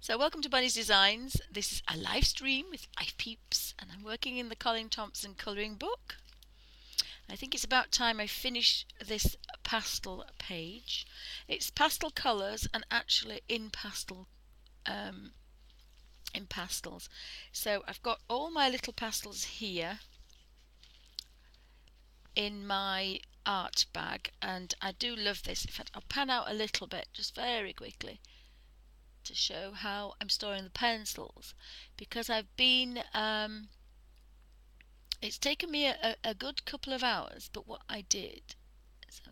So welcome to Bunny's Designs. This is a live stream with live peeps and I'm working in the Colin Thompson colouring book. I think it's about time I finish this pastel page. It's pastel colours and actually in pastels. So I've got all my little pastels here in my art bag and I do love this. In fact, I'll pan out a little bit just very quickly to show how I'm storing the pencils, because I've been it's taken me a good couple of hours, but what I did, so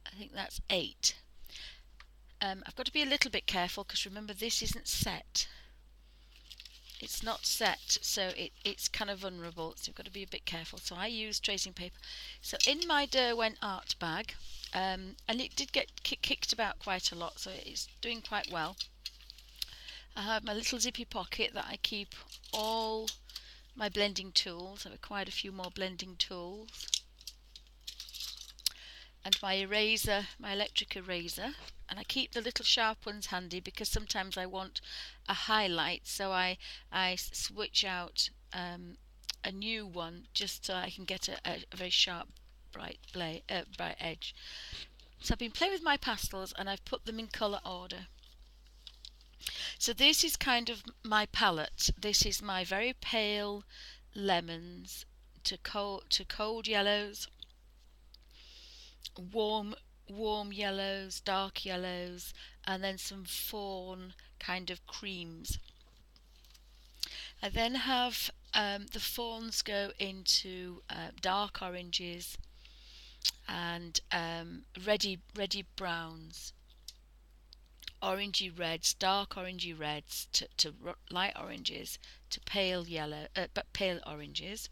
I think that's 8. I've got to be a little bit careful because remember this isn't set. It's not set, so it's kind of vulnerable, so you've got to be a bit careful. So I use tracing paper. So in my Derwent art bag, and it did get kicked about quite a lot, so it's doing quite well. I have my little zippy pocket that I keep all my blending tools. I've acquired a few more blending tools. And my eraser, my electric eraser. And I keep the little sharp ones handy because sometimes I want a highlight, so I switch out a new one just so I can get a very sharp, bright edge. So I've been playing with my pastels and I've put them in colour order. So this is kind of my palette. This is my very pale lemons to cold yellows, warm yellows, dark yellows, and then some fawn kind of creams. I then have the fawns go into dark oranges and reddy browns, orangey reds, dark orangey reds to light oranges to pale yellow, but pale oranges.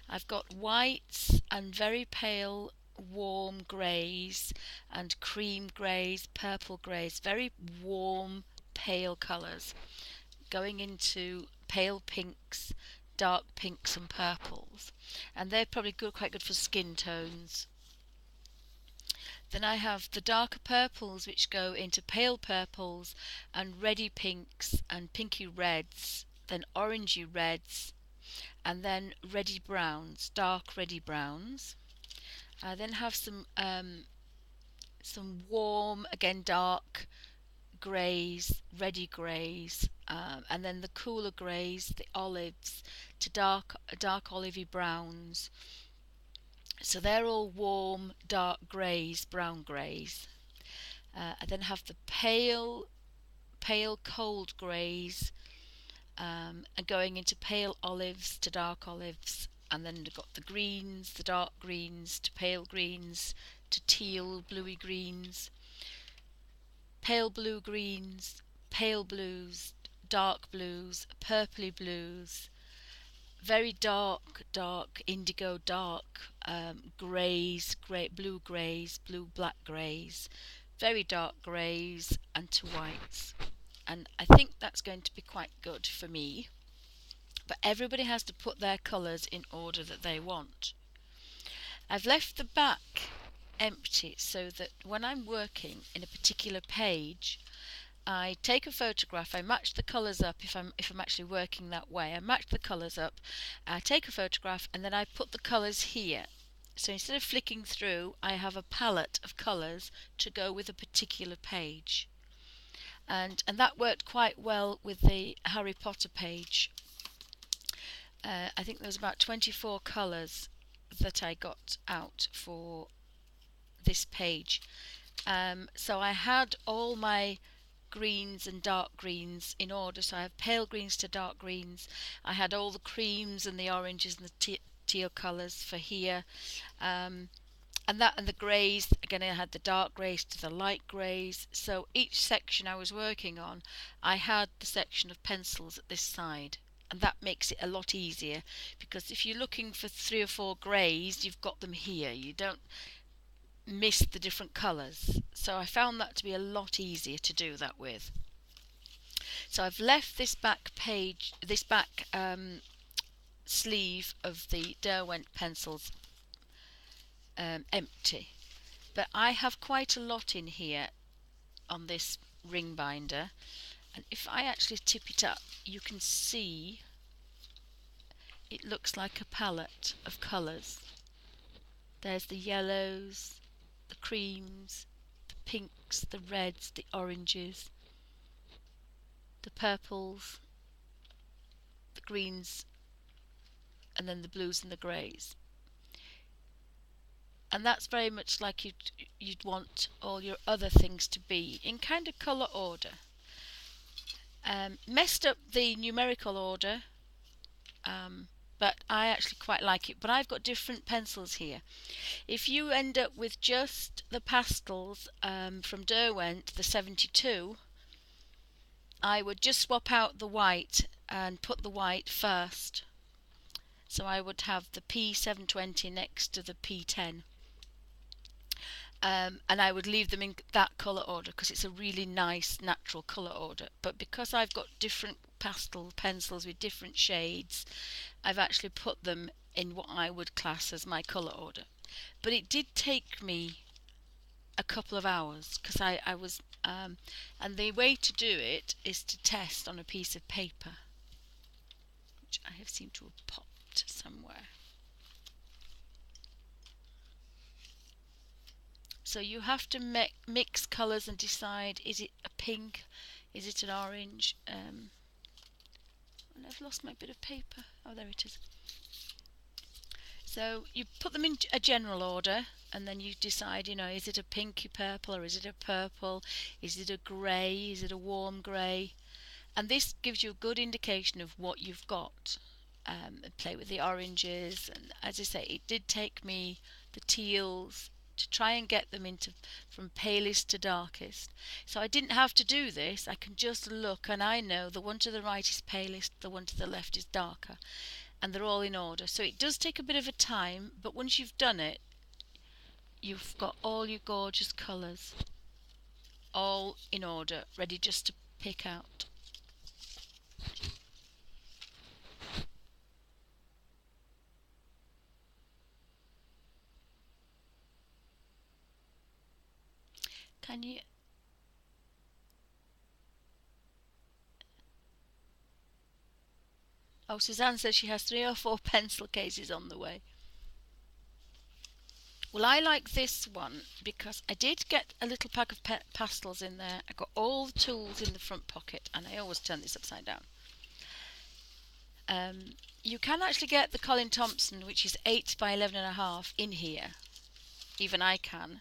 I've got whites and very pale warm greys and cream greys, purple greys, very warm pale colours going into pale pinks, dark pinks and purples, and they're probably quite good for skin tones. Then I have the darker purples which go into pale purples and reddy pinks and pinky reds, then orangey reds, and then reddy browns, dark reddy browns. I then have some warm, again dark greys, reddy greys, and then the cooler greys, the olives, to dark olivey browns. So they're all warm, dark greys, brown greys. I then have the pale cold greys, and going into pale olives to dark olives, and then we've got the greens, the dark greens to pale greens to teal, bluey greens, pale blue greens, pale blues, dark blues, purpley blues, very dark indigo dark greys, blue greys, blue black greys, very dark greys and to whites. And I think that's going to be quite good for me, but everybody has to put their colours in order that they want. I've left the back empty so that when I'm working in a particular page, I take a photograph, I match the colours up if I'm actually working that way. I match the colours up, I take a photograph and then I put the colours here. So instead of flicking through, I have a palette of colours to go with a particular page. And that worked quite well with the Harry Potter page. I think there was about 24 colours that I got out for this page. So I had all my greens and dark greens in order, so I have pale greens to dark greens. I had all the creams and the oranges and the teal colours for here, and the greys again. I had the dark greys to the light greys. So each section I was working on, I had the section of pencils at this side, and that makes it a lot easier, because if you're looking for 3 or 4 greys, you've got them here. You don't miss the different colours. So I found that to be a lot easier to do that with. So I've left this back page, this back sleeve of the Derwent pencils empty. But I have quite a lot in here on this ring binder, and if I actually tip it up, you can see it looks like a palette of colours. There's the yellows, the creams, the pinks, the reds, the oranges, the purples, the greens, and then the blues and the greys. And that's very much like you'd want all your other things to be, in kind of colour order. Messed up the numerical order, but I actually quite like it. But I've got different pencils here. If you end up with just the pastels from Derwent, the 72, I would just swap out the white and put the white first. So I would have the P720 next to the P10. And I would leave them in that colour order because it's a really nice natural colour order. But because I've got different pastel pencils with different shades, I've actually put them in what I would class as my colour order. But it did take me a couple of hours because I was and the way to do it is to test on a piece of paper, which I have seemed to have popped somewhere. So you have to mix colours and decide, is it a pink, is it an orange? And I've lost my bit of paper. Oh, there it is. So you put them in a general order, and then you decide, is it a pinky purple, or is it a purple? Is it a grey? Is it a warm grey? And this gives you a good indication of what you've got. Play with the oranges, and as I say, it did take me the teals to try and get them into from palest to darkest. So I didn't have to do this. I can just look, and I know the one to the right is palest, the one to the left is darker, and they're all in order. So it does take a bit of a time, but once you've done it, you've got all your gorgeous colours all in order, ready just to pick out. Can you? Oh, Suzanne says she has 3 or 4 pencil cases on the way. Well, I like this one because I did get a little pack of pastels in there. I got all the tools in the front pocket, and I always turn this upside down. You can actually get the Colin Thompson, which is 8 by 11.5, in here. Even I can.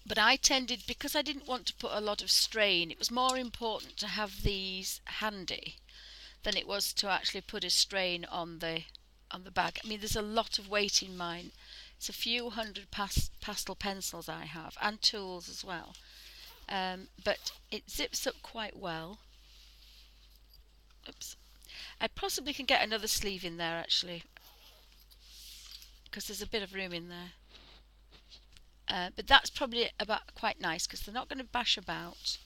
But I tended, because I didn't want to put a lot of strain, it was more important to have these handy than it was to actually put a strain on the bag. I mean, there's a lot of weight in mine. It's a few hundred pastel pencils I have, and tools as well. But it zips up quite well. Oops. I possibly can get another sleeve in there actually, because there's a bit of room in there. But that's probably about quite nice because they're not going to bash about.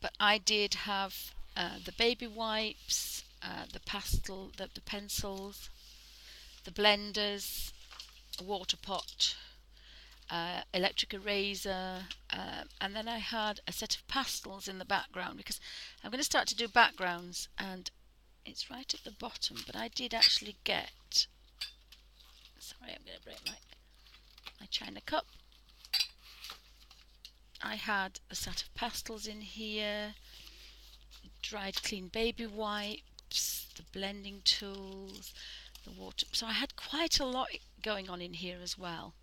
But I did have the baby wipes, the pastel, the pencils, the blenders, a water pot, electric eraser, and then I had a set of pastels in the background because I'm going to start to do backgrounds, and it's right at the bottom, but I did actually get, sorry, I'm going to break my china cup. I had a set of pastels in here, dried clean baby wipes, the blending tools, the water. So I had quite a lot going on in here as well.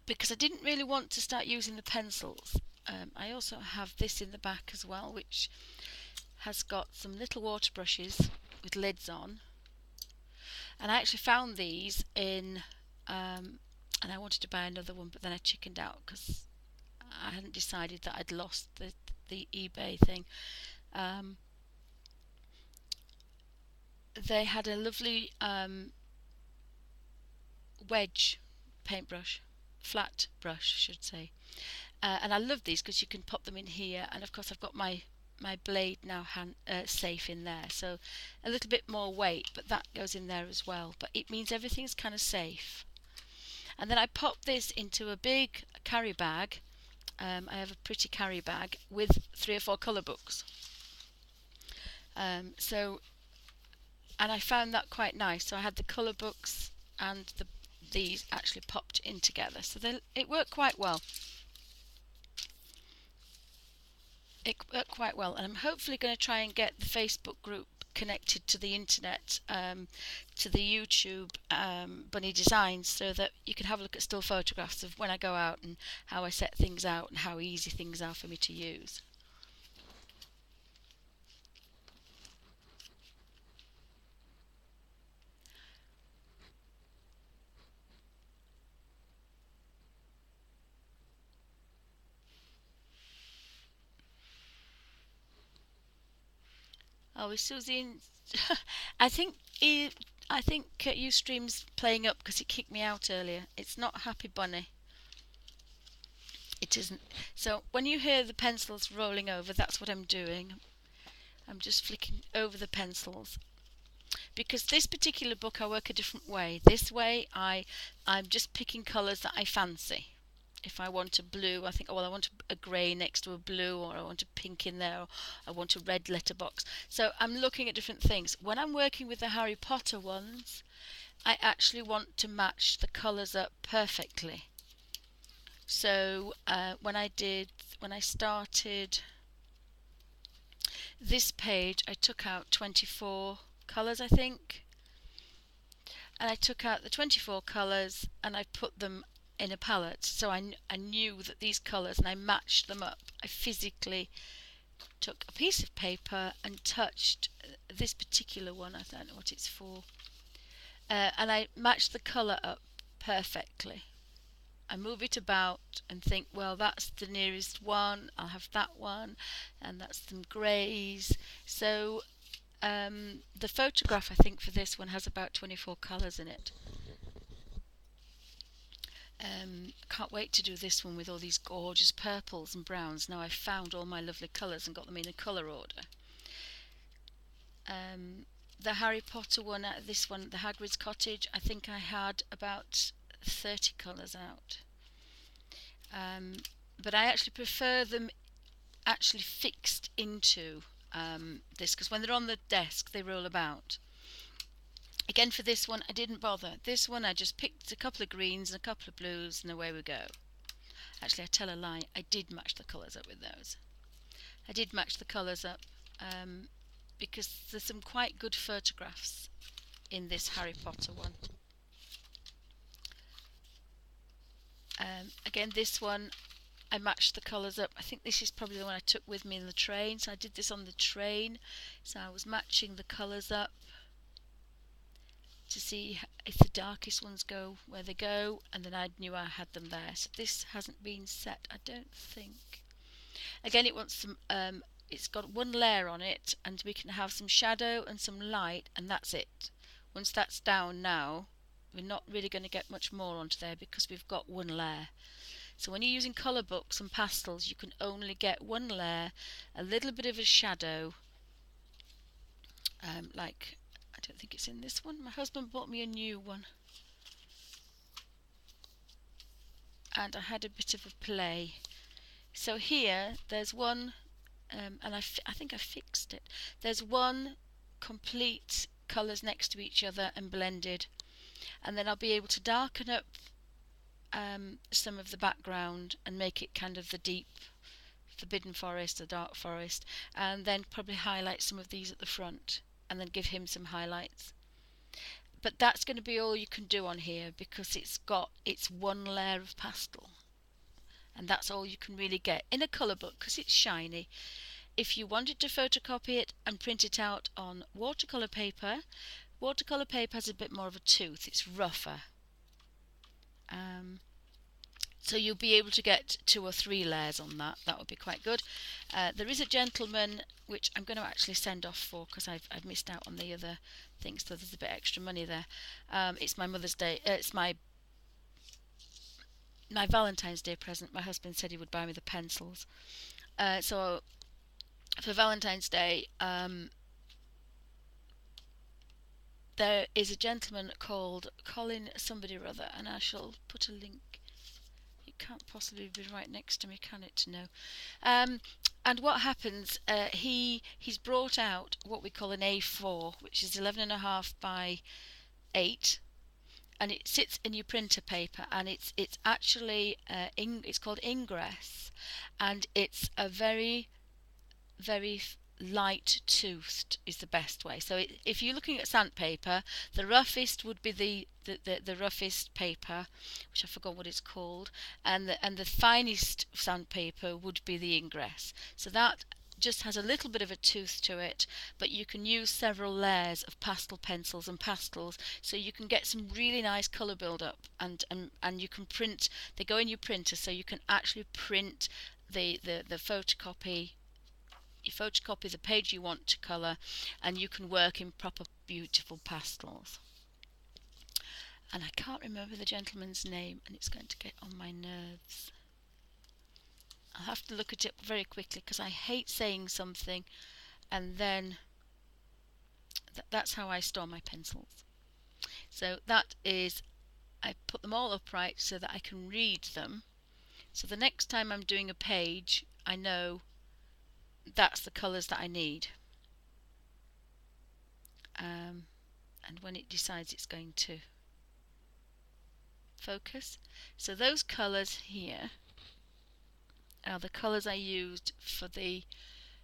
Because I didn't really want to start using the pencils. I also have this in the back as well, which has got some little water brushes with lids on. And I actually found these in, and I wanted to buy another one, but then I chickened out because I hadn't decided that I'd lost the eBay thing. They had a lovely wedge paintbrush, flat brush I should say, and I love these because you can pop them in here, and of course I've got my my blade now safe in there. So a little bit more weight, but that goes in there as well. But it means everything's kind of safe. And then I pop this into a big carry bag. I have a pretty carry bag with 3 or 4 colour books. So, and I found that quite nice. So I had the colour books and these actually popped in together. So it worked quite well. It worked quite well, and I'm hopefully going to try and get the Facebook group connected to the internet, to the YouTube Bunny Designs, so that you can have a look at still photographs of when I go out and how I set things out and how easy things are for me to use. Oh, is Susie in? I think I think Ustream's playing up because it kicked me out earlier. It's not Happy Bunny. It isn't. So when you hear the pencils rolling over, that's what I'm doing. I'm just flicking over the pencils. Because this particular book I work a different way. This way I'm just picking colours that I fancy. If I want a blue, I think, oh well, I want a grey next to a blue, or I want a pink in there, or I want a red letterbox. So I'm looking at different things. When I'm working with the Harry Potter ones, I actually want to match the colours up perfectly. So when I started this page, I took out 24 colours, I think. And I took out the 24 colours and I put them in a palette. So I knew that these colours, and I matched them up. I physically took a piece of paper and touched this particular one. I don't know what it's for. And I matched the colour up perfectly. I move it about and think, well, that's the nearest one. I'll have that one. And that's some greys. So the photograph, I think, for this one has about 24 colours in it. Can't wait to do this one with all these gorgeous purples and browns. Now I've found all my lovely colours and got them in a colour order. The Harry Potter one, this one, the Hagrid's Cottage, I think I had about 30 colours out. But I actually prefer them actually fixed into this, because when they're on the desk they roll about. Again, for this one I didn't bother. This one I just picked a couple of greens and a couple of blues and away we go. Actually, I tell a lie, I did match the colours up with those. I did match the colours up because there's some quite good photographs in this Harry Potter one. Again, this one I matched the colours up. I think this is probably the one I took with me in the train, so I did this on the train. So I was matching the colours up to see if the darkest ones go where they go, and then I knew I had them there. So this hasn't been set, I don't think. Again, it wants some it's got one layer on it, and we can have some shadow and some light, and that's it. Once that's down now, we're not really going to get much more onto there because we've got one layer. So when you're using colour books and pastels, you can only get one layer, a little bit of a shadow, like, I don't think it's in this one. My husband bought me a new one. And I had a bit of a play. So here, there's one, and I think I fixed it. There's one complete colours next to each other and blended. And then I'll be able to darken up some of the background and make it kind of the deep forbidden forest, the dark forest, and then probably highlight some of these at the front and then give him some highlights. But that's going to be all you can do on here because it's one layer of pastel, and that's all you can really get in a colour book because it's shiny. If you wanted to photocopy it and print it out on watercolour paper has a bit more of a tooth, it's rougher. So you'll be able to get 2 or 3 layers on that. That would be quite good. There is a gentleman which I'm going to actually send off for because I've missed out on the other things, so there's a bit extra money there. It's my Mother's Day. It's my Valentine's Day present. My husband said he would buy me the pencils. So for Valentine's Day, there is a gentleman called Colin somebody or other, and I shall put a link. It can't possibly be right next to me, can it? No. Um, and what happens? He's brought out what we call an A4, which is 11.5 by 8, and it sits in your printer paper, and it's actually it's called Ingress, and it's a very light toothed is the best way. So if you're looking at sandpaper, the roughest would be the roughest paper, which I forgot what it's called, and the finest sandpaper would be the Ingress. So that just has a little bit of a tooth to it, but you can use several layers of pastel pencils and pastels, so you can get some really nice colour build up, and you can print. They go in your printer, so you can actually print the photocopy. You photocopy the page you want to colour, and you can work in proper beautiful pastels. And I can't remember the gentleman's name, and it's going to get on my nerves. I'll have to look at it very quickly because I hate saying something and then that's how I store my pencils. So that is, I put them all upright so that I can read them. So the next time I'm doing a page, I know that's the colours that I need. And when it decides it's going to focus. So those colours here are the colours I used for the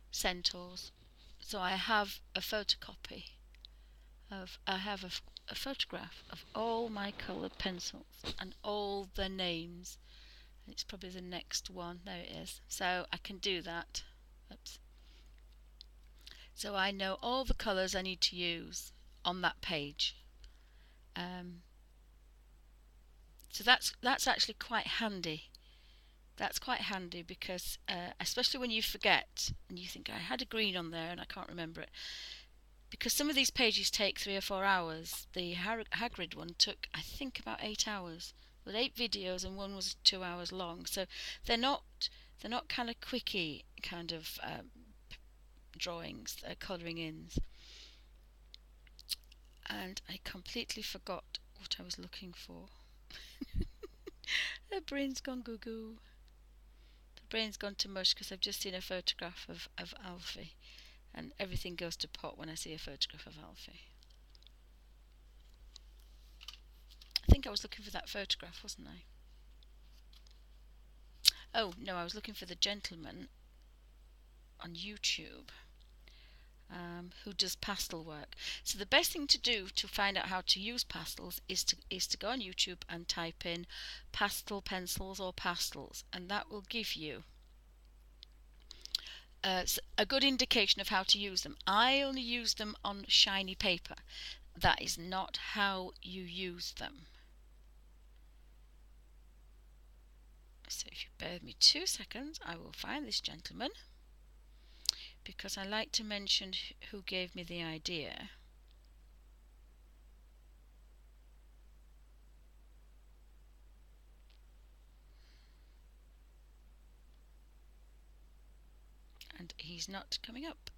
centaurs. So I have a photocopy I have a photograph of all my coloured pencils and all their names. And it's probably the next one. There it is. So I can do that. Oops. So I know all the colours I need to use on that page. So that's actually quite handy. That's quite handy because especially when you forget and you think I had a green on there and I can't remember it, because some of these pages take 3 or 4 hours. The Hagrid one took, I think, about 8 hours. With 8 videos and one was 2 hours long. So they're not kind of quickie kind of drawings, colouring ins. And I completely forgot what I was looking for. The brain's gone goo-goo. The brain's gone to mush because I've just seen a photograph of Alfie, and everything goes to pot when I see a photograph of Alfie. I think I was looking for that photograph, wasn't I? Oh no, I was looking for the gentleman on YouTube who does pastel work. So the best thing to do to find out how to use pastels is to go on YouTube and type in pastel pencils or pastels, and that will give you a good indication of how to use them. I only use them on shiny paper. That is not how you use them. So if you bear with me 2 seconds, I will find this gentleman, because I like to mention who gave me the idea. And he's not coming up.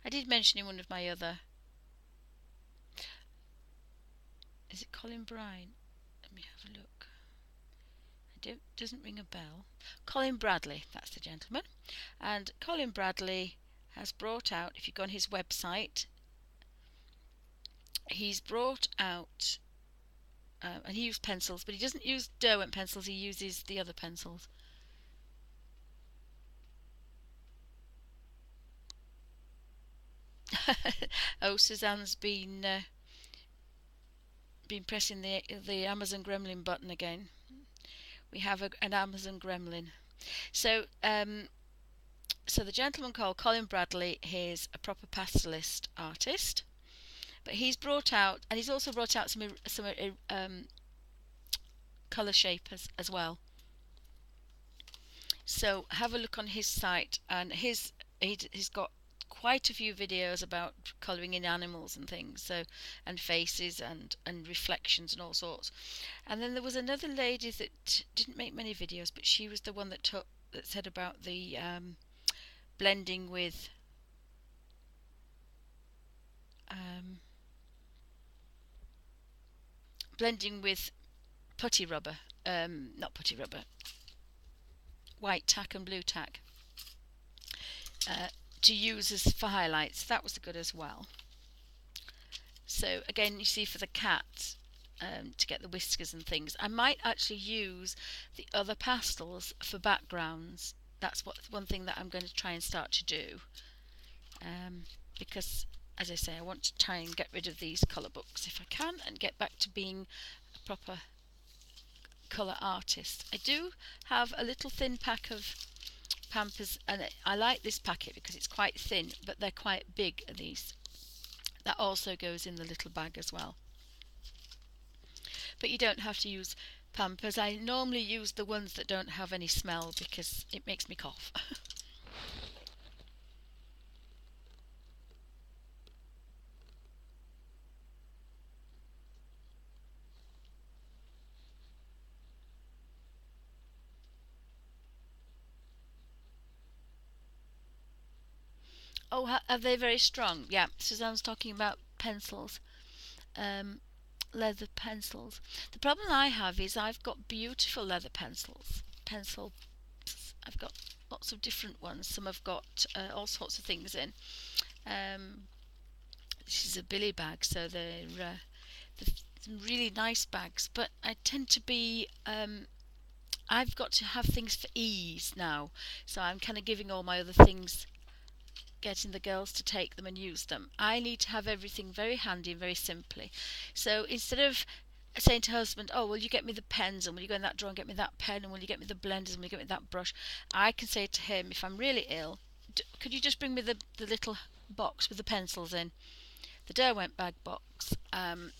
I did mention in one of my other... Is it Colin Brine? Let me have a look. Doesn't ring a bell. Colin Bradley, that's the gentleman. And Colin Bradley has brought out, if you go on his website, he's brought out, and he uses pencils, but he doesn't use Derwent pencils, he uses the other pencils. Oh, Suzanne's been pressing the Amazon Gremlin button again. We have an Amazon Gremlin. So so the gentleman called Colin Bradley, he's a proper pastelist artist, but he's brought out, and he's also brought out some colour shapers as well. So have a look on his site, and he's got quite a few videos about colouring in animals and things, so, and faces and reflections and all sorts. And then there was another lady that didn't make many videos, but she was the one that said about the blending with um, blending with putty rubber, not putty rubber, white tack and blue tack, uh, to use as for highlights. That was good as well. So again, you see for the cat, to get the whiskers and things, I might actually use the other pastels for backgrounds. That's one thing that I'm going to try and start to do, because, as I say, I want to try and get rid of these colour books if I can and get back to being a proper colour artist. I do have a little thin pack of Pampers, and I like this packet because it's quite thin, but they're quite big, these. That also goes in the little bag as well. But you don't have to use Pampers. I normally use the ones that don't have any smell because it makes me cough. Oh, are they very strong? Yeah, Suzanne's talking about pencils, leather pencils. The problem I have is I've got beautiful leather pencils. I've got lots of different ones. Some have got all sorts of things in. This is a Billy bag, so they're some really nice bags. But I tend to be I've got to have things for ease now, so I'm kind of giving all my other things, getting the girls to take them and use them. I need to have everything very handy and very simply. So instead of saying to husband, oh, will you get me the pens, and will you go in that drawer and get me that pen, and will you get me the blenders, and will you get me that brush, I can say to him, if I'm really ill, could you just bring me the little box with the pencils in, the Derwent bag box, and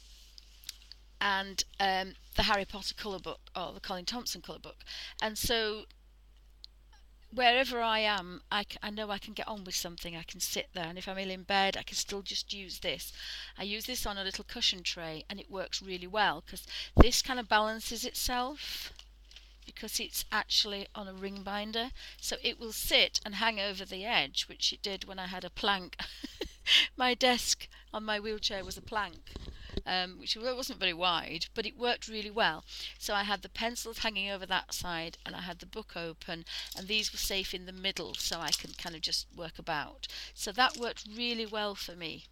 the Harry Potter colour book, or the Colin Thompson colour book. And so wherever I am, I know I can get on with something. I can sit there, and if I'm ill in bed, I can still just use this. I use this on a little cushion tray, and it works really well because this kind of balances itself, because it's actually on a ring binder, so it will sit and hang over the edge, which it did when I had a plank. My desk on my wheelchair was a plank, which wasn't very wide, but it worked really well. So I had the pencils hanging over that side, and I had the book open, and these were safe in the middle, so I can kind of just work about. So that worked really well for me.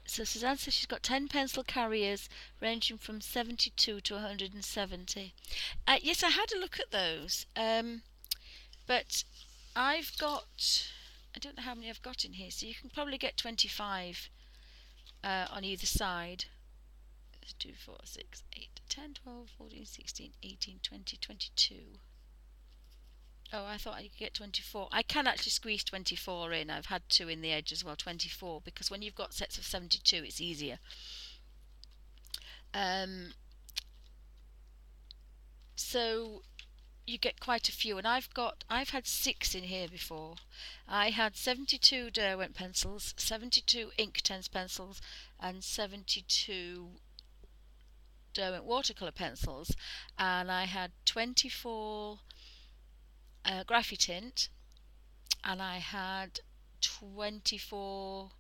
So Suzanne says she's got 10 pencil carriers ranging from 72 to 170. Yes, I had a look at those, but I've got, I don't know how many I've got in here, so you can probably get 25 on either side. 2, 4, 6, 8, 10, 12, 14, 16, 18, 20, 22. Oh, I thought I could get 24. I can actually squeeze 24 in. I've had 2 in the edge as well, 24, because when you've got sets of 72, it's easier. So you get quite a few, and I've had 6 in here before. I had 72 Derwent pencils, 72 Inktense pencils, and 72 Derwent watercolour pencils, and I had 24 Graphitint, and I had 24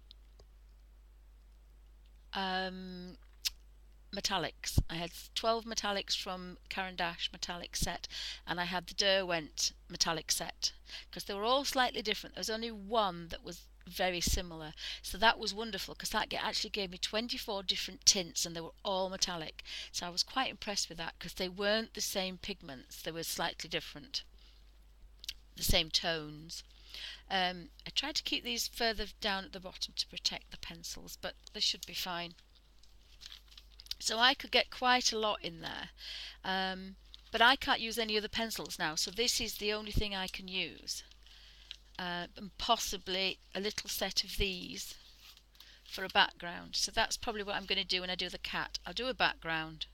metallics. I had 12 metallics from Caran d'Ache metallic set, and I had the Derwent metallic set, because they were all slightly different. There was only one that was very similar, so that was wonderful, because that actually gave me 24 different tints, and they were all metallic. So I was quite impressed with that, because they weren't the same pigments, they were slightly different, the same tones. I tried to keep these further down at the bottom to protect the pencils, but they should be fine. So I could get quite a lot in there, but I can't use any other pencils now, so this is the only thing I can use, and possibly a little set of these for a background. So that's probably what I'm going to do when I do the cat. I'll do a background,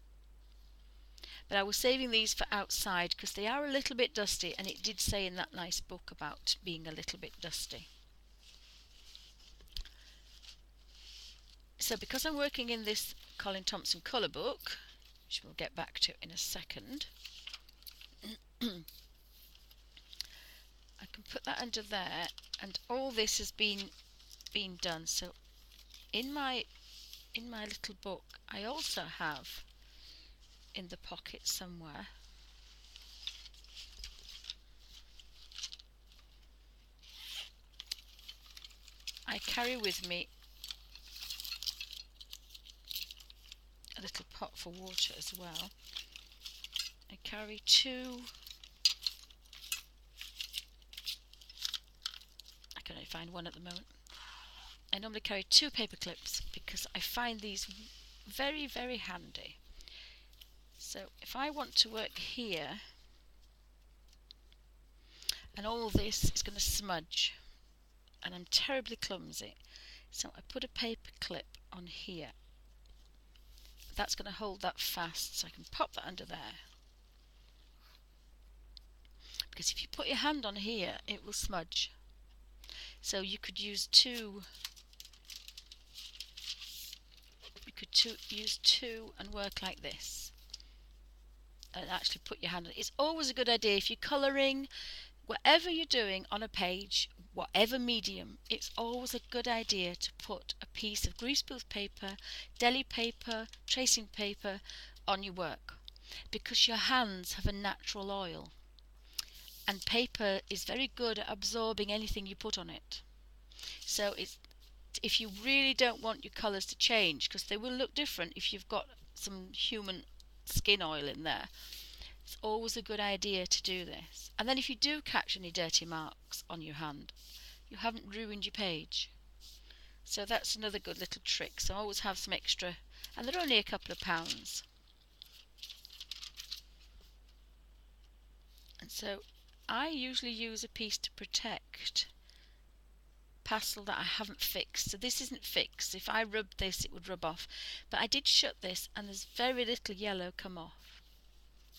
But I was saving these for outside because they are a little bit dusty, and it did say in that nice book about being a little bit dusty. So because I'm working in this Colin Thompson colour book, which we'll get back to in a second, I can put that under there, and all this has been done. So in my little book, I also have in the pocket somewhere I carry with me a little pot for water as well. I carry two, I can only find one at the moment. I normally carry 2 paper clips because I find these very, very handy. So if I want to work here, and all this is going to smudge, and I'm terribly clumsy, so I put a paper clip on here. That's going to hold that fast, so I can pop that under there. Because if you put your hand on here, it will smudge. So you could use two. You could use two and work like this, and actually put your hand on it. It's always a good idea if you're colouring, whatever you're doing on a page, whatever medium, it's always a good idea to put a piece of greaseproof paper, deli paper, tracing paper on your work, because your hands have a natural oil, and paper is very good at absorbing anything you put on it. So if you really don't want your colours to change, because they will look different if you've got some human skin oil in there, it's always a good idea to do this. And then if you do catch any dirty marks on your hand, you haven't ruined your page. So that's another good little trick. So I always have some extra, and they're only a couple of pounds. And so I usually use a piece to protect pastel that I haven't fixed. So this isn't fixed. If I rubbed this, it would rub off. But I did shut this, and there's very little yellow come off,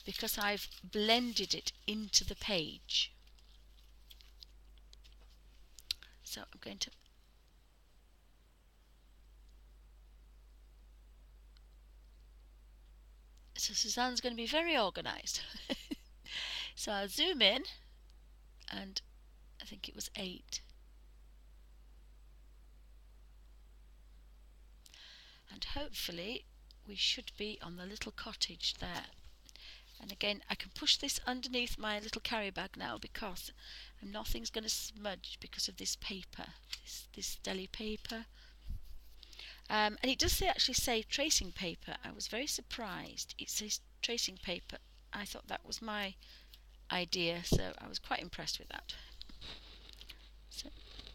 because I've blended it into the page. So I'm going to so Suzanne's going to be very organised. So I'll zoom in, and I think it was 8. And hopefully we should be on the little cottage there. And again, I can push this underneath my little carry bag now, because nothing's going to smudge because of this paper, this deli paper. And it does actually say tracing paper. I was very surprised. It says tracing paper. I thought that was my idea, so I was quite impressed with that. So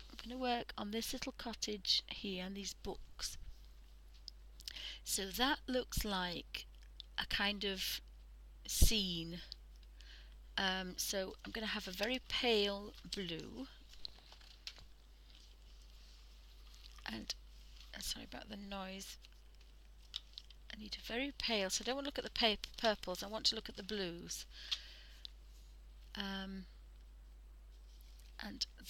I'm going to work on this little cottage here and these books. So that looks like a kind of scene. So I'm going to have a very pale blue, and sorry about the noise. I need a very pale, so I don't want to look at the purples, I want to look at the blues. And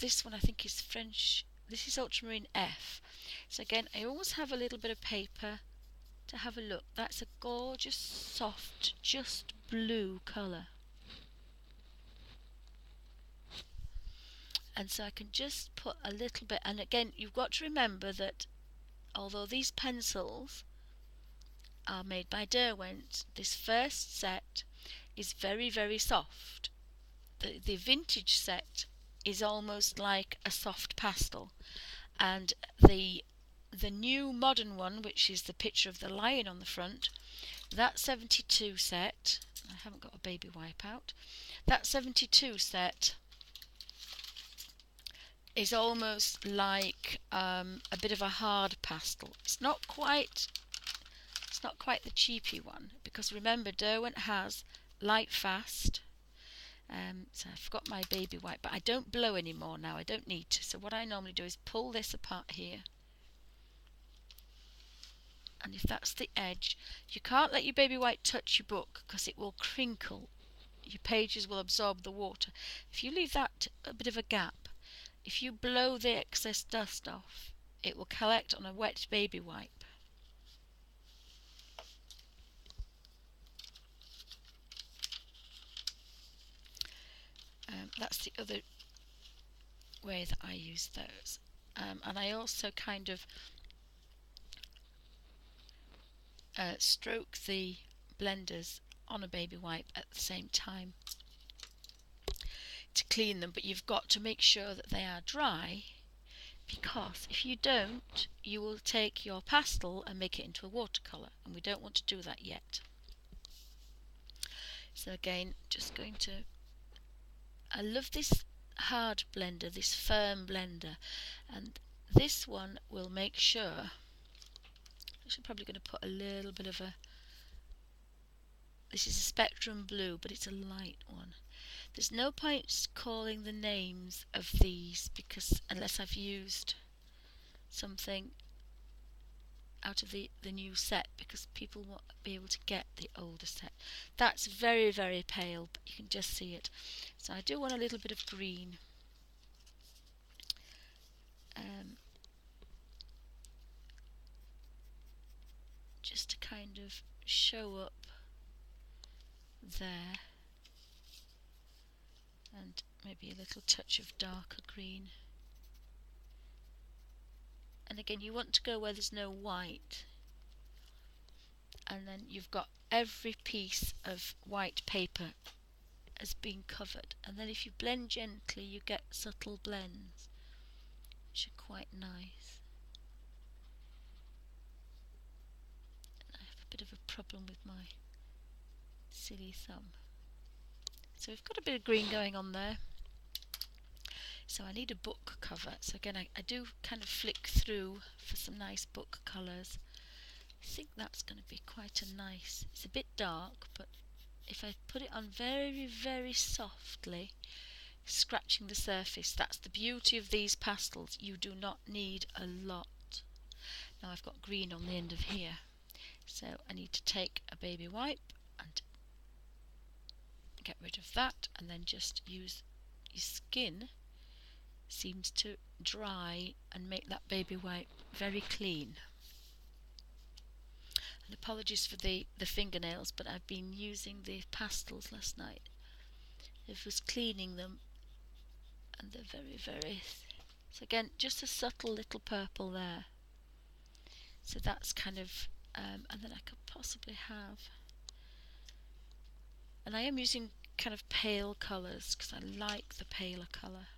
this one I think is French. This is ultramarine F. So again, I always have a little bit of paper to have a look. That's a gorgeous, soft, just blue colour. And so I can just put a little bit, and again, you've got to remember that although these pencils are made by Derwent, this first set is very, very soft. The vintage set is almost like a soft pastel, and the new modern one, which is the picture of the lion on the front, that 72 set, I haven't got a baby wipe out, that 72 set is almost like a bit of a hard pastel. It's not quite the cheapy one, because remember, Derwent has light fast. So I forgot my baby wipe, but I don't blow anymore now. I don't need to. So what I normally do is pull this apart here, and if that's the edge, you can't let your baby white touch your book because it will crinkle. Your pages will absorb the water. If you leave that a bit of a gap, if you blow the excess dust off, it will collect on a wet baby wipe. That's the other way that I use those. And I also kind of stroke the blenders on a baby wipe at the same time to clean them, but you've got to make sure that they are dry, because if you don't, you will take your pastel and make it into a watercolour, and we don't want to do that yet. So again, just going to, I love this hard blender, this firm blender, and this one will make sure, I'm probably going to put a little bit of a, this is a spectrum blue, but it's a light one. There's no point calling the names of these, because unless I've used something out of the new set, because people won't be able to get the older set. That's very, very pale, but you can just see it. So I do want a little bit of green. Just to kind of show up there, and maybe a little touch of darker green. And again, you want to go where there's no white, and then you've got every piece of white paper has been covered, and then if you blend gently you get subtle blends which are quite nice. And I have a bit of a problem with my silly thumb. So we've got a bit of green going on there. So I need a book cover. So again, I do kind of flick through for some nice book colours. I think that's going to be quite a nice, it's a bit dark, but if I put it on very, very softly, scratching the surface, that's the beauty of these pastels. You do not need a lot. Now I've got green on the end of here, so I need to take a baby wipe and get rid of that, and then just use your skin seems to dry and make that baby wipe very clean. And apologies for the fingernails, but I've been using the pastels last night. I was cleaning them and they're very, very, so again, just a subtle little purple there. So that's kind of, and then I could possibly have, and I am using kind of pale colours because I like the paler colour.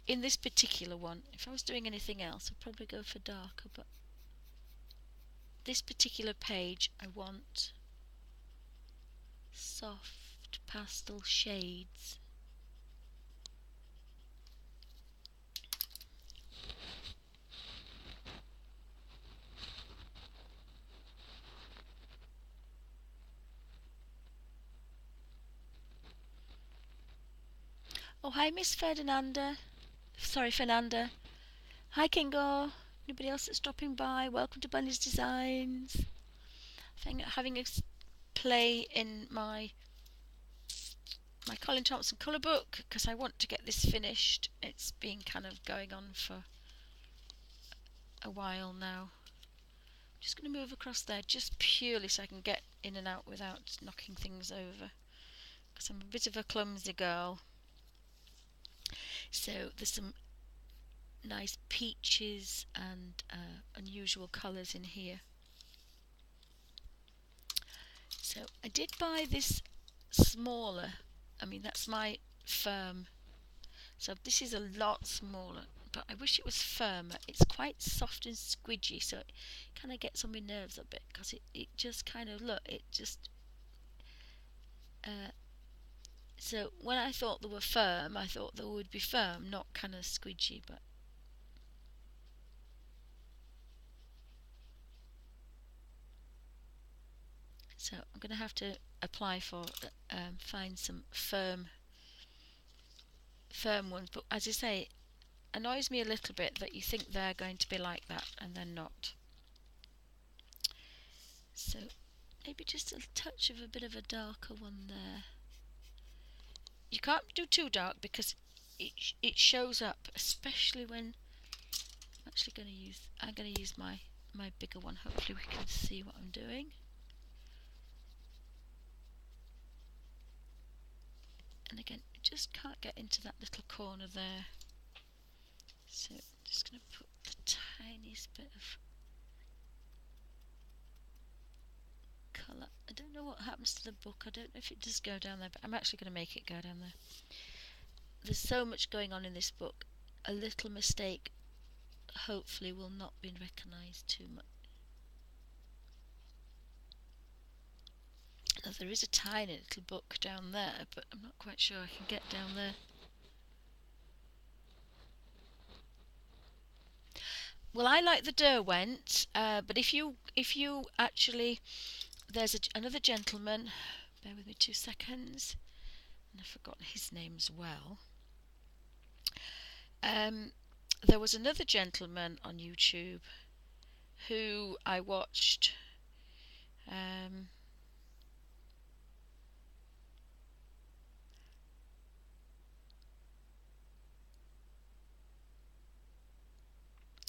In this particular one, if I was doing anything else, I'd probably go for darker, but this particular page I want soft pastel shades. Oh, hi Miss Ferdinanda. Sorry, Fernanda. Hi Kingo. Anybody else that's dropping by? Welcome to Bunny's Designs. Having a play in my Colin Thompson colour book because I want to get this finished. It's been kind of going on for a while now. I'm just going to move across there just purely so I can get in and out without knocking things over, because I'm a bit of a clumsy girl. So there's some nice peaches and unusual colours in here. So I did buy this smaller, I mean that's my firm, so this is a lot smaller, but I wish it was firmer. It's quite soft and squidgy, so it kind of gets on my nerves a bit, because it just kind of, look, it just, so when I thought they were firm, I thought they would be firm, not kind of squidgy, but so I'm going to have to apply for, find some firm ones, but as I say, it annoys me a little bit that you think they're going to be like that and they're not. So maybe just a touch of a bit of a darker one there. You can't do too dark because it shows up, especially when I'm going to use my bigger one. Hopefully we can see what I'm doing. And again, just can't get into that little corner there. So I'm just going to put the tiniest bit of colour. I don't know what happens to the book. I don't know if it does go down there, but I'm actually going to make it go down there. There's so much going on in this book. A little mistake hopefully will not be recognised too much. Now there is a tiny little book down there, but I'm not quite sure I can get down there. Well, I like the Derwent, but if you actually, there's another gentleman. Bear with me 2 seconds, and I've forgotten his name as well. There was another gentleman on YouTube who I watched.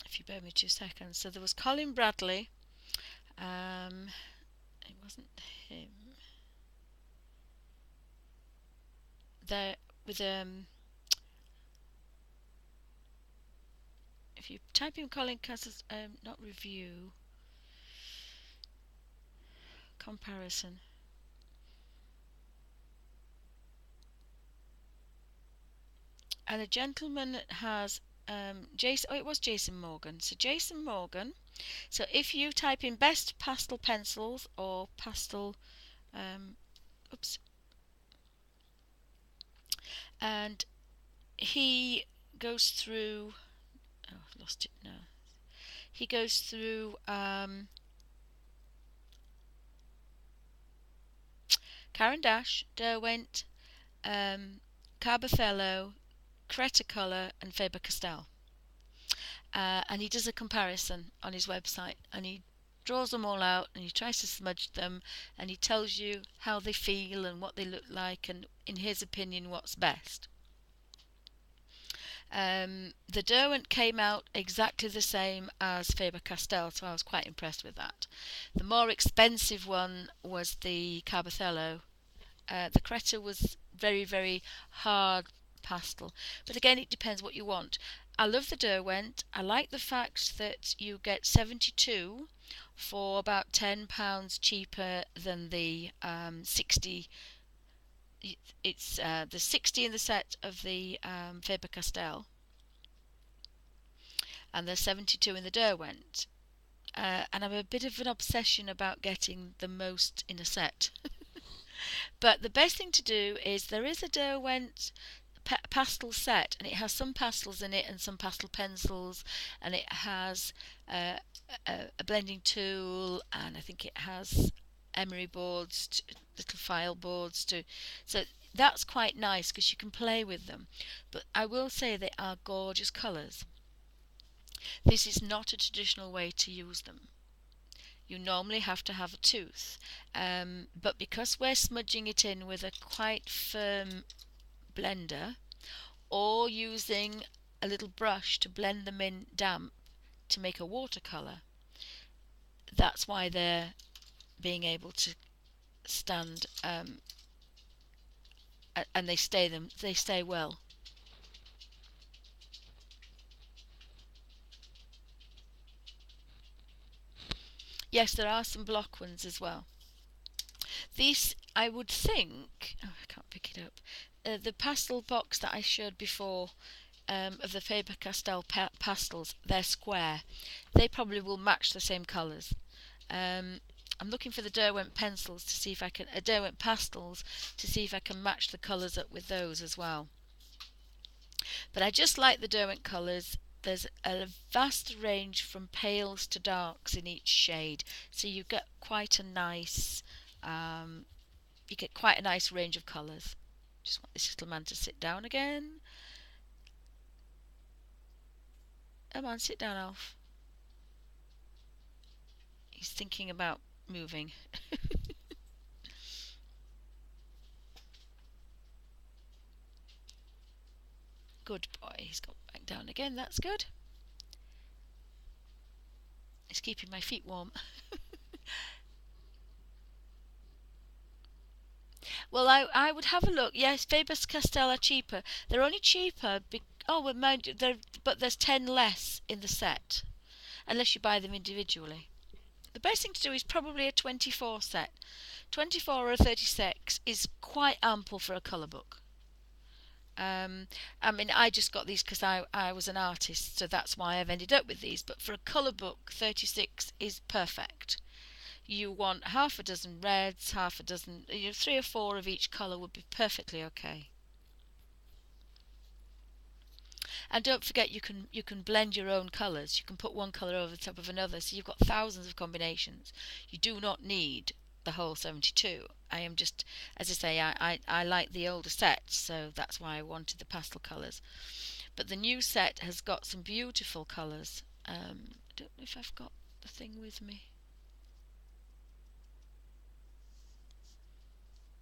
If you bear with me 2 seconds. So there was Colin Bradley. It wasn't him. There with if you type in Colin Castle's not review, comparison. And a gentleman has Jason. Oh, it was Jason Morgan. So Jason Morgan. So if you type in best pastel pencils or pastel, and he goes through. Oh, I've lost it now. He goes through Caran d'Ache, Derwent, Carbothello, Cretacolor, and Faber-Castell. And he does a comparison on his website, and he draws them all out, and he tries to smudge them, and he tells you how they feel and what they look like, and in his opinion what's best. The Derwent came out exactly the same as Faber-Castell, so I was quite impressed with that. The more expensive one was the Carbothello. The Creta was very, very hard pastel, but again it depends what you want. I love the Derwent. I like the fact that you get 72 for about £10 cheaper than the 60. It's the 60 in the set of the Faber-Castell, and there's 72 in the Derwent. And I'm a bit of an obsession about getting the most in a set. But the best thing to do is there is a Derwent pastel set, and it has some pastels in it and some pastel pencils, and it has a blending tool, and I think it has emery boards, little file boards to, so that's quite nice because you can play with them. But I will say they are gorgeous colours. This is not a traditional way to use them. You normally have to have a tooth, but because we're smudging it in with a quite firm blender, or using a little brush to blend them in damp to make a watercolour, that's why they're being able to stand, and they stay well. Yes, there are some block ones as well. These, I would think, oh, I can't pick it up. The pastel box that I showed before, of the Faber-Castell pastels, they're square. They probably will match the same colours. I'm looking for the Derwent pencils to see if I can, Derwent pastels, to see if I can match the colours up with those as well. But I just like the Derwent colours. There's a vast range from pales to darks in each shade, so you get quite a nice range of colours. Just want this little man to sit down again. Come on, sit down, Alf. He's thinking about moving. Good boy. He's got back down again. That's good. It's keeping my feet warm. Well, I would have a look. Yes, Faber-Castell are cheaper. They're only cheaper. Oh, well, mind you, but there's 10 less in the set, unless you buy them individually. The best thing to do is probably a 24 set. 24 or a 36 is quite ample for a colour book. I mean, I just got these because I was an artist, so that's why I've ended up with these. But for a colour book, 36 is perfect. You want half a dozen reds, half a dozen, 3 or 4 of each colour would be perfectly okay. And don't forget, you can blend your own colours. You can put one colour over the top of another, so you've got thousands of combinations. You do not need the whole 72. I am just, as I say, I like the older set, so that's why I wanted the pastel colours. But the new set has got some beautiful colours. I don't know if I've got the thing with me.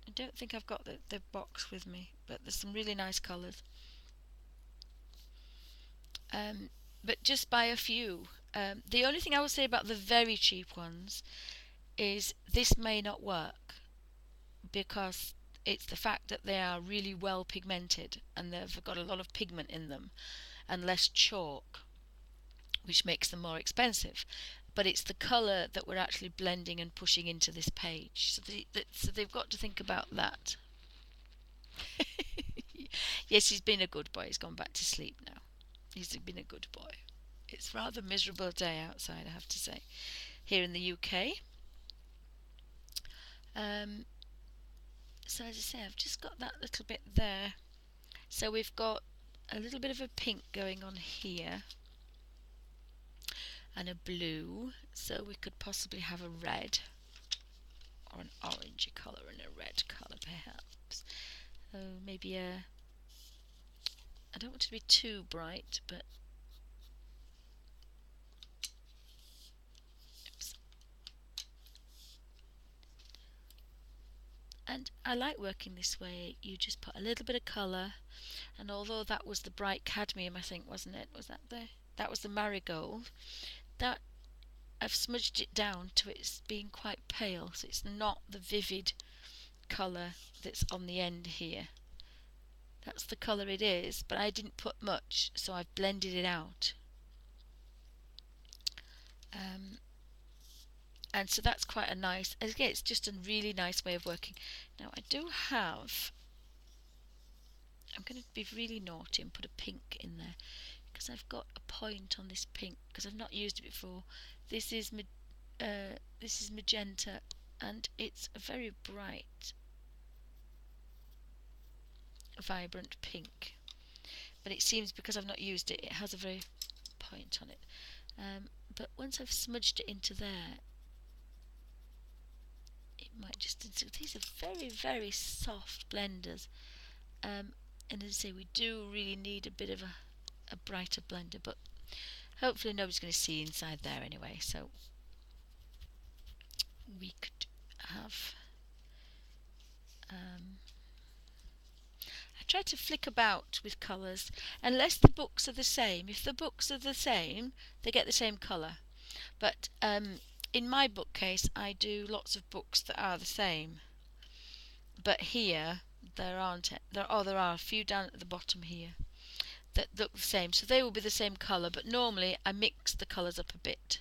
I don't think I've got the box with me, but there's some really nice colours. But just buy a few. The only thing I would say about the very cheap ones is this may not work because it's the fact that they are really well pigmented and they've got a lot of pigment in them and less chalk, which makes them more expensive. But it's the colour that we're actually blending and pushing into this page. So they've got to think about that. Yes, he's been a good boy. He's gone back to sleep now. He's been a good boy. It's a rather miserable day outside, I have to say, here in the UK. So as I say, I've just got that little bit there. So we've got a little bit of a pink going on here and a blue. So we could possibly have a red or an orangey colour and a red colour perhaps. Maybe I don't want it to be too bright, but oops. And I like working this way. You just put a little bit of colour, and although that was the bright cadmium, I think, wasn't it? That was the marigold. That I've smudged it down to it's being quite pale, so it's not the vivid colour that's on the end here. That's the colour it is, but I didn't put much, so I've blended it out. And so that's quite a nice, again, it's just a really nice way of working. Now I do have, I'm going to be really naughty and put a pink in there because I've got a point on this pink because I've not used it before. This is magenta, and it's a very bright, vibrant pink. But it seems because I've not used it, it has a very point on it. But once I've smudged it into there, it might just. These are very, very soft blenders. And as I say, we do really need a bit of a brighter blender, but hopefully nobody's going to see inside there anyway, so we could have I try to flick about with colours unless the books are the same. If the books are the same, they get the same colour, but in my bookcase I do lots of books that are the same, but here there aren't. There are a few down at the bottom here that look the same, so they will be the same colour, but normally I mix the colours up a bit,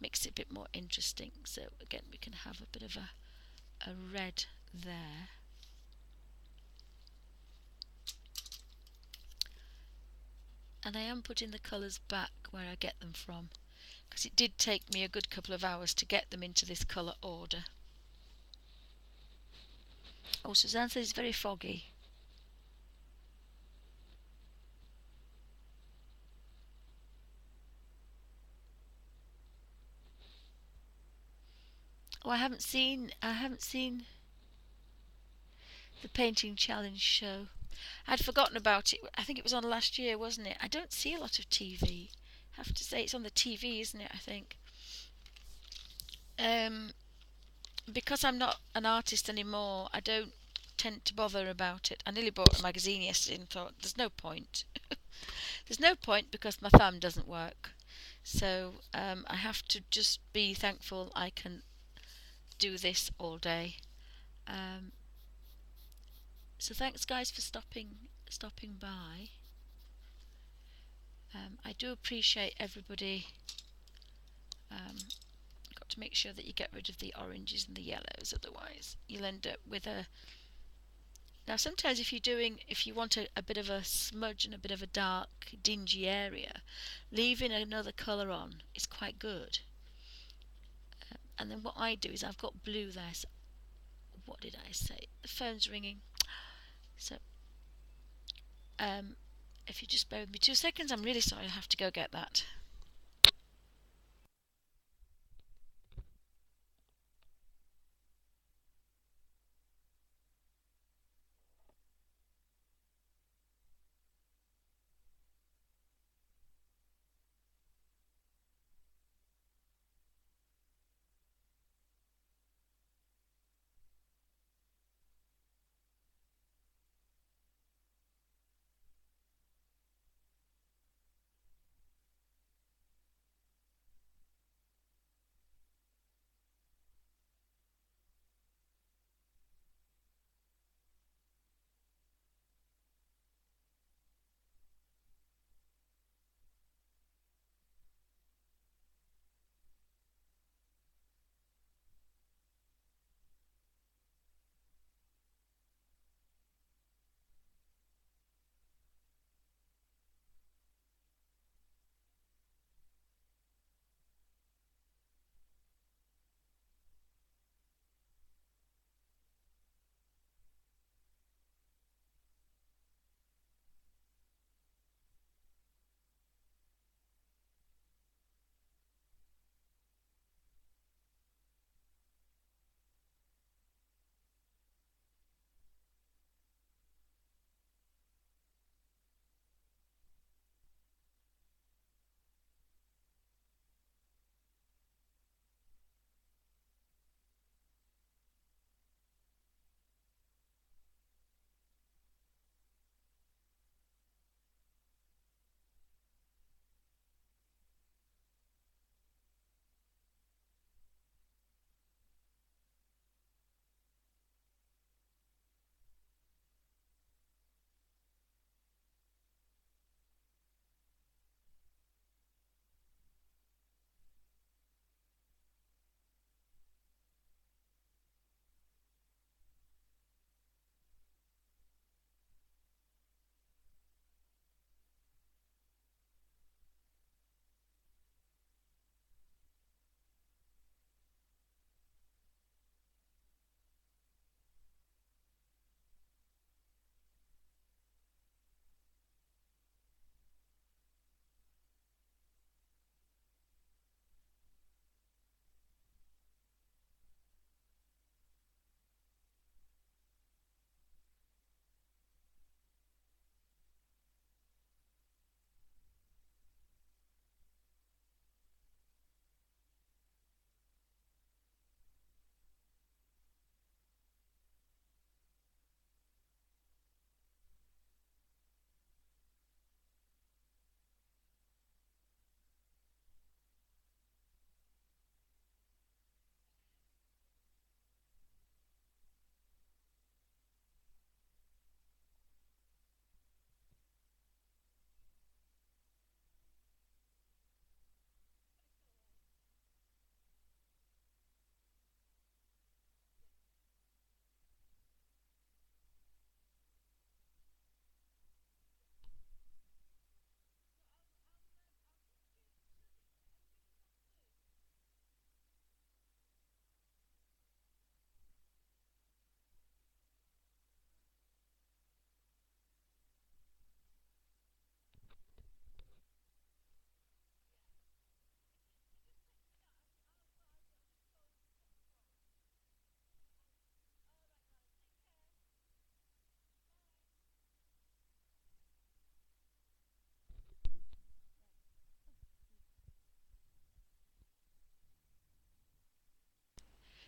makes it a bit more interesting. So again, we can have a bit of a red there. And I am putting the colours back where I get them from, because it did take me a good couple of hours to get them into this colour order. Oh, Suzanne says it's very foggy. Oh, I haven't seen the painting challenge show. I'd forgotten about it. I think it was on last year, wasn't it? I don't see a lot of TV. I have to say it's on the TV, isn't it? I think. because I'm not an artist anymore, I don't tend to bother about it. I nearly bought a magazine yesterday and thought, there's no point. There's no point because my thumb doesn't work. So I have to just be thankful I can do this all day. Um, so thanks, guys, for stopping by. I do appreciate everybody. Got to make sure that you get rid of the oranges and the yellows, otherwise you'll end up with a. Now, sometimes if you want a bit of a smudge and a bit of a dark, dingy area, leaving another colour on is quite good. And then what I do is I've got blue there. So what did I say? The phone's ringing. So um, if you just bear with me 2 seconds, I'm really sorry. I have to go get that.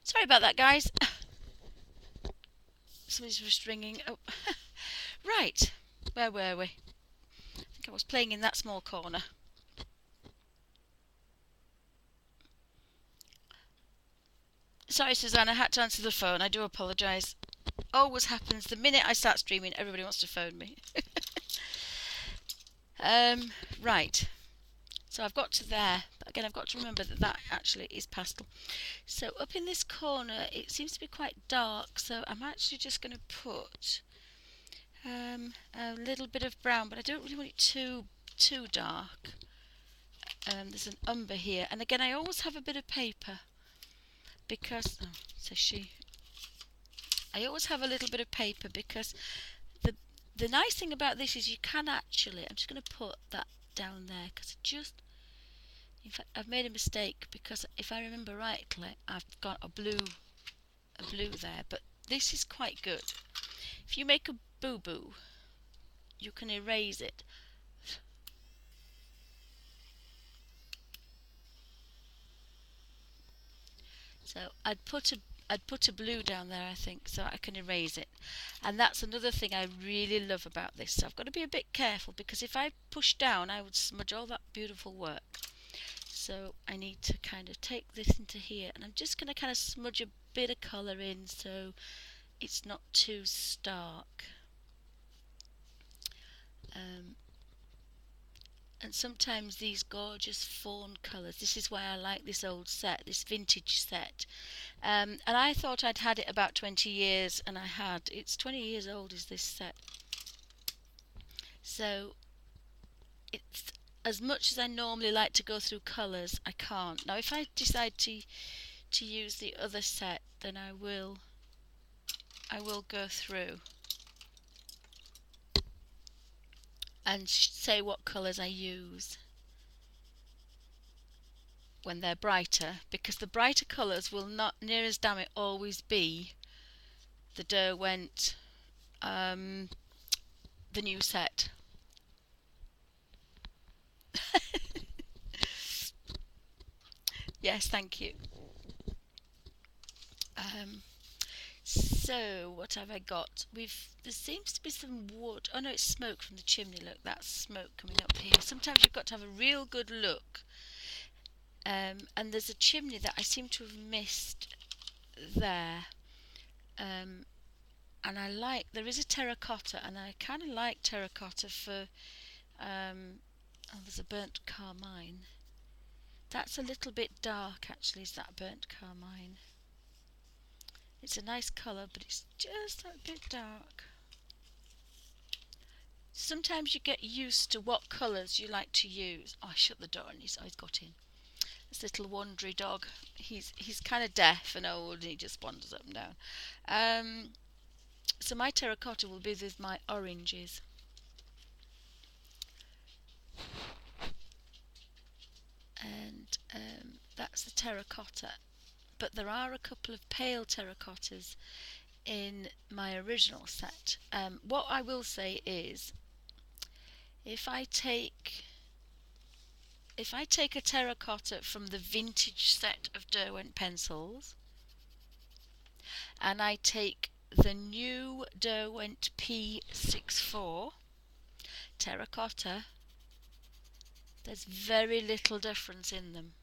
Sorry about that, guys. Somebody's just ringing. Oh, right. Where were we? I think I was playing in that small corner. Sorry, Suzanne, I had to answer the phone. I do apologise. Always happens. The minute I start streaming, everybody wants to phone me. Right. So I've got to there. But again, I've got to remember that that actually is pastel. So up in this corner, it seems to be quite dark. So I'm actually just going to put a little bit of brown, but I don't really want it too dark. There's an umber here, and again, I always have a bit of paper because says she. I always have a little bit of paper because the nice thing about this is you can actually. I'm just going to put that down there because in fact, I've made a mistake because if I remember rightly, I've got a blue there, but this is quite good. If you make a boo-boo, you can erase it. So I'd put a blue down there, I think, so I can erase it. And that's another thing I really love about this. So I've got to be a bit careful because if I push down, I would smudge all that beautiful work. So I need to kind of take this into here, and I'm just going to kind of smudge a bit of colour in so it's not too stark. And sometimes these gorgeous fawn colours, this is why I like this old set, this vintage set. And I thought I'd had it about 20 years, and I had. It's 20 years old is this set. So it's as much as I normally like to go through colours, I can't. Now if I decide to use the other set, then I will go through and say what colours I use when they're brighter, because the brighter colours will not near as damn it always be the Derwent the new set. Yes, thank you. So what have I got? There seems to be some wood. Oh no, it's smoke from the chimney. Look, that's smoke coming up here. Sometimes you've got to have a real good look. And there's a chimney that I seem to have missed there. And there is a terracotta, and I kind of like terracotta for. Oh, there's a burnt carmine. That's a little bit dark, actually. Is that burnt carmine? It's a nice colour, but it's just a bit dark. Sometimes you get used to what colours you like to use. Oh, I shut the door and he's got in. This little wandery dog. He's kind of deaf and old, and he just wanders up and down. So my terracotta will be with my oranges. And that's the terracotta. But there are a couple of pale terracottas in my original set. What I will say is, if I take a terracotta from the vintage set of Derwent pencils, and I take the new Derwent P64 terracotta, there's very little difference in them.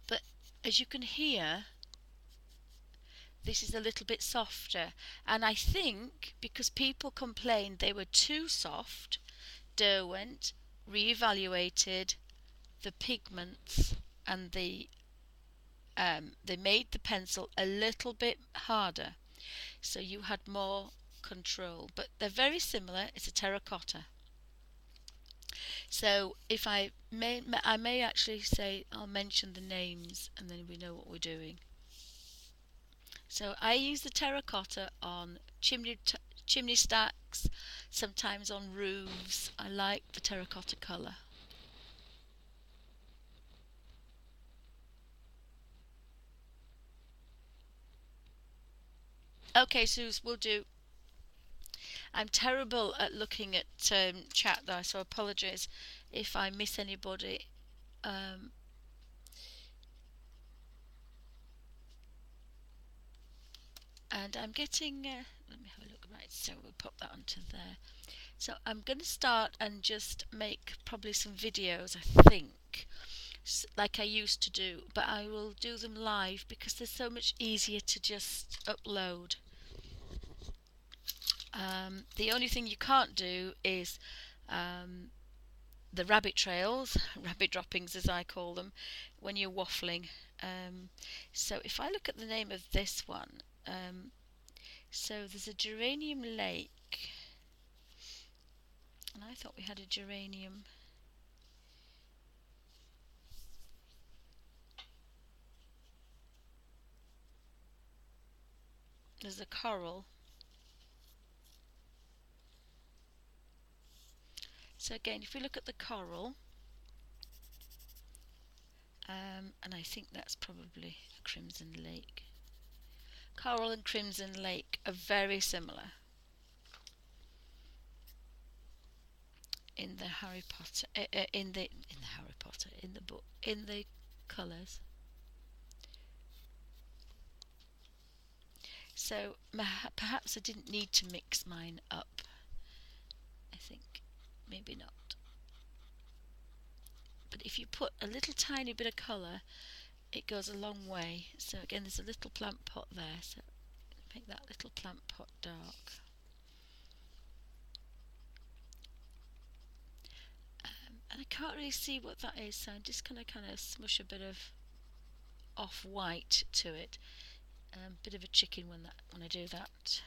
But as you can hear, this is a little bit softer, and I think because people complained they were too soft, Derwent re-evaluated the pigments, and they made the pencil a little bit harder, so you had more control. But they're very similar. It's a terracotta. So if I may actually say, I'll mention the names, and then we know what we're doing. So I use the terracotta on chimney stacks, sometimes on roofs. I like the terracotta colour. Okay, Suze, we'll do. I'm terrible at looking at chat though, so I apologise if I miss anybody. And I'm getting, let me have a look, right, so we'll pop that onto there. So I'm going to start and just make probably some videos, I think, like I used to do, but I will do them live because they're so much easier to just upload. The only thing you can't do is the rabbit trails, rabbit droppings as I call them, when you're waffling. So if I look at the name of this one, so there's a geranium lake, and I thought we had a geranium. There's a coral. So again, if we look at the coral, and I think that's probably a crimson lake. Coral and crimson lake are very similar in the Harry Potter, in the Harry Potter, in the book, in the colours. So perhaps I didn't need to mix mine up. I think maybe not. But if you put a little tiny bit of colour, it goes a long way. So again, there's a little plant pot there, so make that little plant pot dark. And I can't really see what that is, so I'm just going to kind of smush a bit of off-white to it. Bit of a chicken when I do that,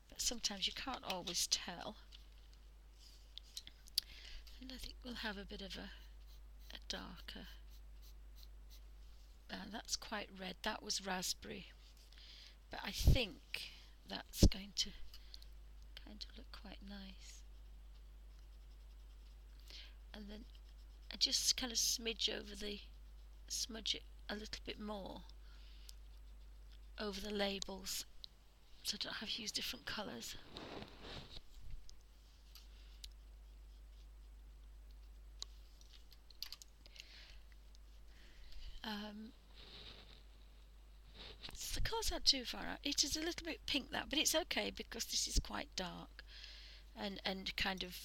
but sometimes you can't always tell. And I think we'll have a bit of a darker. That's quite red. That was raspberry, but I think that's going to kind of look quite nice. And then I just kind of smudge it a little bit more over the labels, so I don't have to use different colours. The colours aren't too far out. It is a little bit pink, that, but it's okay because this is quite dark and kind of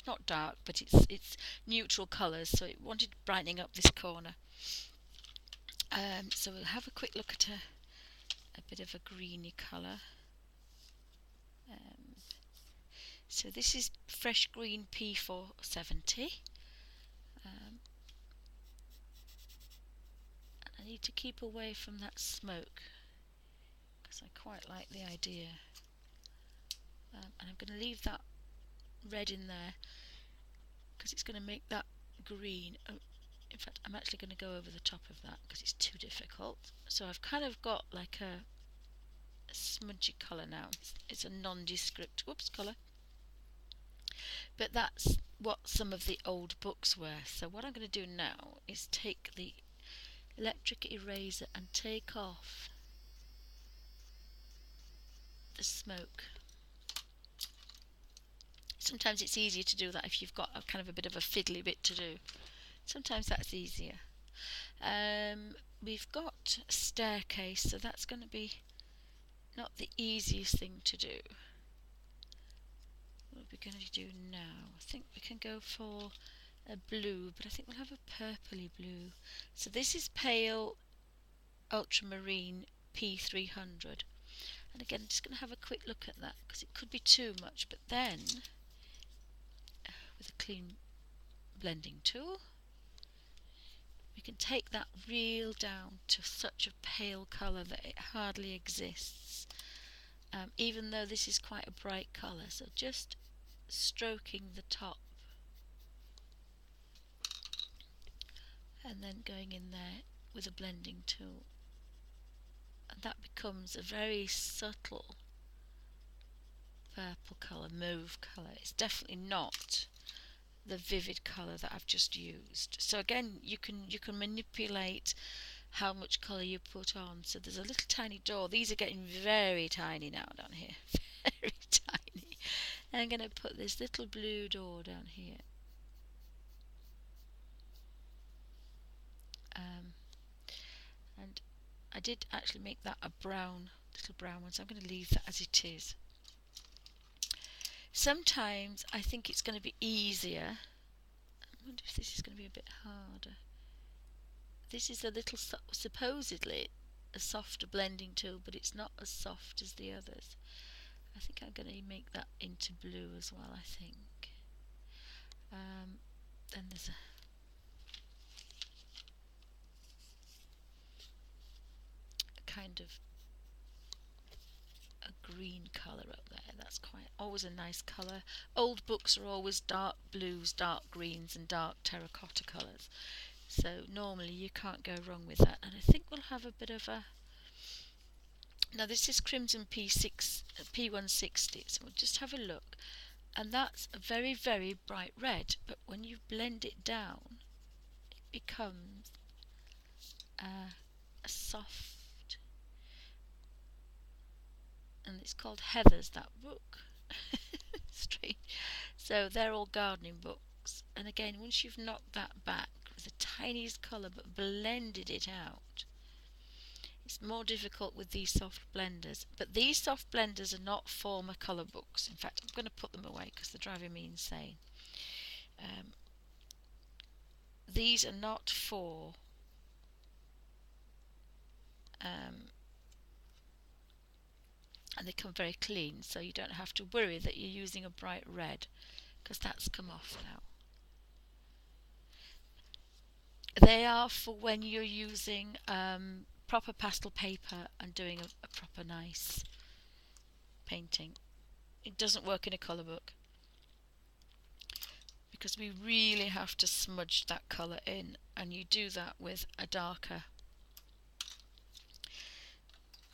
not dark, but it's neutral colours, so it wanted brightening up this corner. So we'll have a quick look at a bit of a greeny colour. So this is fresh green P470. And I need to keep away from that smoke because I quite like the idea. And I'm going to leave that red in there because it's going to make that green. Oh, in fact, I'm actually going to go over the top of that because it's too difficult. So I've kind of got like a smudgy colour now. It's a nondescript colour, but that's what some of the old books were. So what I'm going to do now is take the electric eraser and take off the smoke. Sometimes it's easier to do that if you've got a kind of a bit of a fiddly bit to do. Sometimes that's easier. We've got a staircase, so that's going to be not the easiest thing to do. What are we going to do now? I think we can go for a blue, but I think we'll have a purpley blue. So this is pale ultramarine P300. And again, I'm just going to have a quick look at that because it could be too much, but then with a clean blending tool we can take that real down to such a pale colour that it hardly exists, even though this is quite a bright colour. So just stroking the top and then going in there with a blending tool, and that becomes a very subtle purple colour, mauve colour. It's definitely not the vivid colour that I've just used. So again, you can manipulate how much colour you put on. So there's a little tiny door. These are getting very tiny now down here. Very tiny. And I'm going to put this little blue door down here. And I did actually make that a brown, little brown one, so I'm going to leave that as it is. Sometimes I think it's going to be easier. I wonder if this is going to be a bit harder. This is a little, supposedly a softer blending tool, but it's not as soft as the others. I think I'm going to make that into blue as well, I think. Then there's a kind of a green colour up there. That's quite always a nice colour. Old books are always dark blues, dark greens and dark terracotta colours. So normally you can't go wrong with that. And I think we'll have a bit of a... Now this is Crimson P160, so we'll just have a look. And that's a very, very bright red, but when you blend it down, it becomes a soft, and it's called Heather's, that book. Strange. So they're all gardening books, and again, once you've knocked that back with the tiniest colour but blended it out, it's more difficult with these soft blenders. But these soft blenders are not for my colour books. In fact, I'm going to put them away because they're driving me insane. These are not for and they come very clean, so you don't have to worry that you're using a bright red, because that's come off now. They are for when you're using proper pastel paper and doing a proper nice painting. It doesn't work in a colour book, because we really have to smudge that colour in, and you do that with a darker.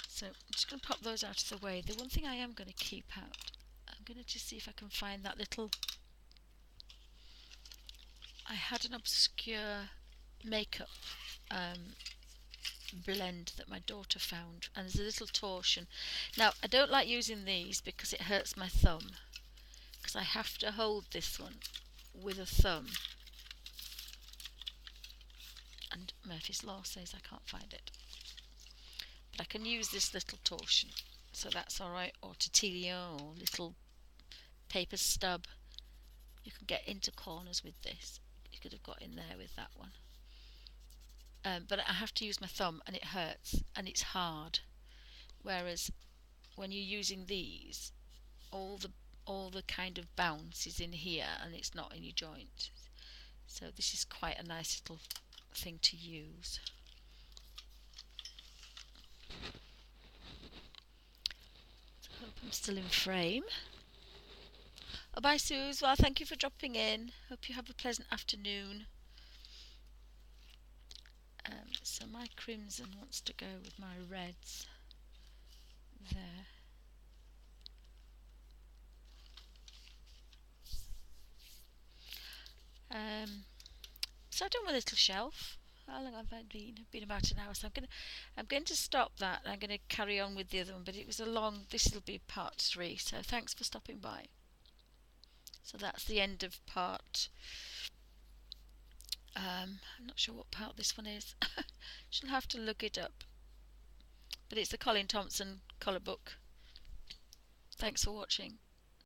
So I'm just going to pop those out of the way. The one thing I am going to keep out, I'm going to just see if I can find that little... I had an obscure makeup blend that my daughter found, and there's a little torsion. Now I don't like using these because it hurts my thumb, because I have to hold this one with a thumb, and Murphy's Law says I can't find it, but I can use this little torsion, so that's alright, or Titillon, or little paper stub. You can get into corners with this. You could have got in there with that one. But I have to use my thumb, and it hurts, and it's hard. Whereas when you're using these, all the kind of bounce is in here, and it's not in your joint. So this is quite a nice little thing to use. So I hope I'm still in frame. Oh, bye, Suze. Well, thank you for dropping in. Hope you have a pleasant afternoon. So my crimson wants to go with my reds there. So I've done my little shelf. How long have I been? I've been about an hour, so I'm going to stop that. I'm going to carry on with the other one, but it was a long... This will be part 3, so thanks for stopping by. So that's the end of part... I'm not sure what part this one is. She'll have to look it up. But it's the Colin Thompson colour book. Thanks for watching.